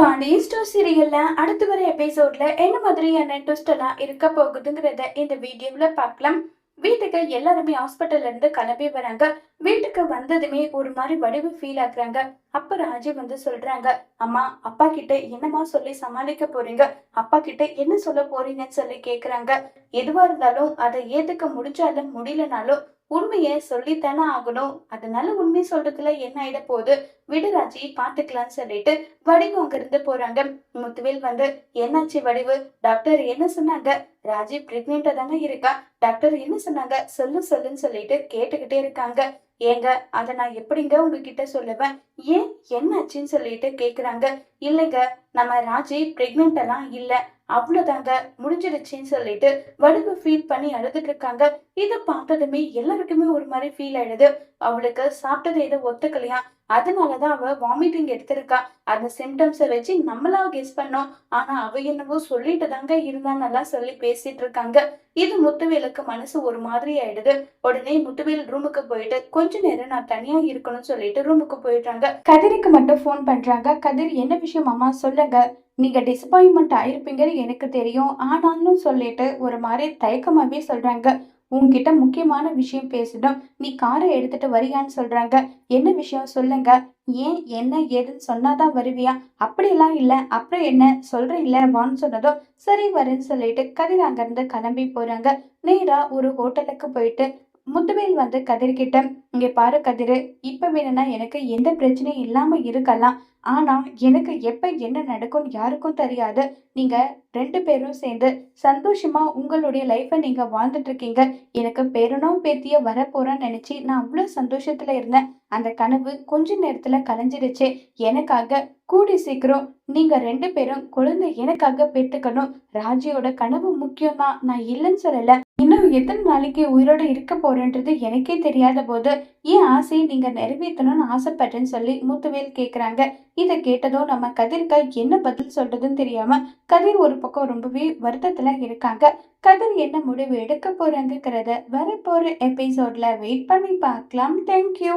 Pandian store சீரியல்ல அடுத்து வர எபிசோட்ல என்ன மாதிரியான ட்விஸ்ட் எல்லாம் இருக்க போகுதுங்கிறத இந்த வீடியோல பார்க்கலாம். வீட்டுக்கு எல்லாருமே ஹாஸ்பிட்டல்ல இருந்து கிளம்பி வராங்க. வீட்டுக்கு வந்ததுமே ஒரு மாதிரி வடிவு ஃபீல் ஆகுறாங்க. அப்ப ராஜி சொல்றாங்க, அம்மா அப்பா கிட்ட என்னமா சொல்லி சமாளிக்க போறீங்க, அப்பா கிட்ட என்ன சொல்ல போறீங்கன்னு சொல்லி கேக்குறாங்க. எதுவா இருந்தாலும் அதை ஏத்துக்க முடிஞ்சாலும் முடியலனாலும் உண்மையை சொல்லித்தானே ஆகணும். அதனால உண்மை சொல்றதுல என்ன ஆயிட போகுது, விடுராஜி பாத்துக்கலாம்னு சொல்லிட்டு வடிவு அங்க இருந்து போறாங்க. முத்துவேல் என்னாச்சு வடிவு, டாக்டர் என்ன சொன்னாங்க, ராஜி பிரெக்னெண்டா தானே இருக்கா, டாக்டர் என்ன சொன்னாங்க, சொல்லு சொல்லுன்னு சொல்லிட்டு கேட்டுக்கிட்டே இருக்காங்க. ஏங்க அத நான் எப்படிங்க உங்ககிட்ட சொல்லுவேன், ஏன் என்னாச்சுன்னு சொல்லிட்டு கேக்குறாங்க. இல்லைங்க, நம்ம ராஜி பிரெக்னென்ட் எல்லாம் இல்ல, அவ்வளவுதாங்க, முடிஞ்சிருச்சுன்னு சொல்லிட்டு வடிவு ஃபீல் பண்ணி அழுதுட்டு இருக்காங்க. இதை பார்த்ததுமே எல்லாருக்குமே ஒரு மாதிரி ஃபீல் ஆயிடுது. அவளுக்கு சாப்பிட்டது ஏதோ ஒத்துக்கலையா, அதனாலதான் அவ வாமிட்டிங் எடுத்திருக்கா. அந்த சிம்டம்ஸை வச்சு நம்மளா கெஸ் பண்ணோம். ஆனா அவ என்னவோ சொல்லிட்டு தாங்க இருந்தான்னெல்லாம் சொல்லி பேசிட்டு இருக்காங்க. இது முத்துவேலுக்கு மனசு ஒரு மாதிரி ஆயிடுது. உடனே முத்துவேல் ரூமுக்கு போயிட்டு கொஞ்ச நேரம் நான் தனியா இருக்கணும்னு சொல்லிட்டு ரூமுக்கு போயிடுறாங்க. கதிருக்கு மட்டும் போன் பண்றாங்க. கதிர் என்ன விஷயம் அம்மா சொல்லுங்க, நீங்க டிசப்பாயின்மெண்ட் ஆயிருப்பீங்கன்னு எனக்கு தெரியும், ஆனாலும் சொல்லிட்டு ஒரு மாதிரி தயக்கமாவே சொல்றாங்க. உன்கிட்ட முக்கியமான விஷயம் பேசணும், நீ காரை எடுத்துட்டு வரியான்னு சொல்றாங்க. என்ன விஷயம் சொல்லுங்க, ஏன் என்ன ஏதுன்னு சொன்னாதான் வருவியா, அப்படியெல்லாம் இல்ல, அப்புறம் என்ன சொல்றேன் இல்ல வான்னு சொன்னதும் சரி வரேன்னு சொல்லிட்டு கதிர் அங்கிருந்து கிளம்பி போறாங்க. நேரா ஒரு ஹோட்டலுக்கு போயிட்டு முத்துவேல் கதிர்கிட்ட, இங்க பாரு கதிரு, இப்ப வேணும்னா எனக்கு எந்த பிரச்சனையும் இல்லாம இருக்கலாம், ஆனா எனக்கு எப்ப என்ன நடக்கும்னு யாருக்கும் தெரியாது. நீங்க 2 பேரும் சேர்ந்து சந்தோஷமா உங்களுடைய லைஃப நீங்க வாழ்ந்துட்டு இருக்கீங்க. எனக்கு பேரனோ பேத்தியோ வரப்போறான்னு நினைச்சு நான் அவ்வளவு சந்தோஷத்துல இருந்தேன். அந்த கனவு கொஞ்ச நேரத்துல கலைஞ்சிருச்சு. எனக்காக கூடி சீக்கிரம் நீங்க 2 பேரும் குழந்தை எனக்காக பெத்துக்கணும். ராஜியோட கனவு முக்கியம் தான், நான் இல்லைன்னு சொல்லல. இன்னும் எத்தனை நாளைக்கு உயிரோட இருக்க போறேன்றது எனக்கே தெரியாத போது என் ஆசையை நீங்க நிறைவேற்றணும்னு ஆசைப்படுறேன்னு சொல்லி முத்துவேல் கேக்குறாங்க. இதை கேட்டதும் நம்ம கதிர்க்கா என்ன பதில் சொல்றதுன்னு தெரியாம கதிர் ஒரு பக்கம் ரொம்பவே வருத்தத்துல இருக்காங்க. கதிர் என்ன முடிவு எடுக்க போறாங்கிறத வரப்போற எபிசோட்ல வெயிட் பண்ணி பார்க்கலாம். தேங்க்யூ.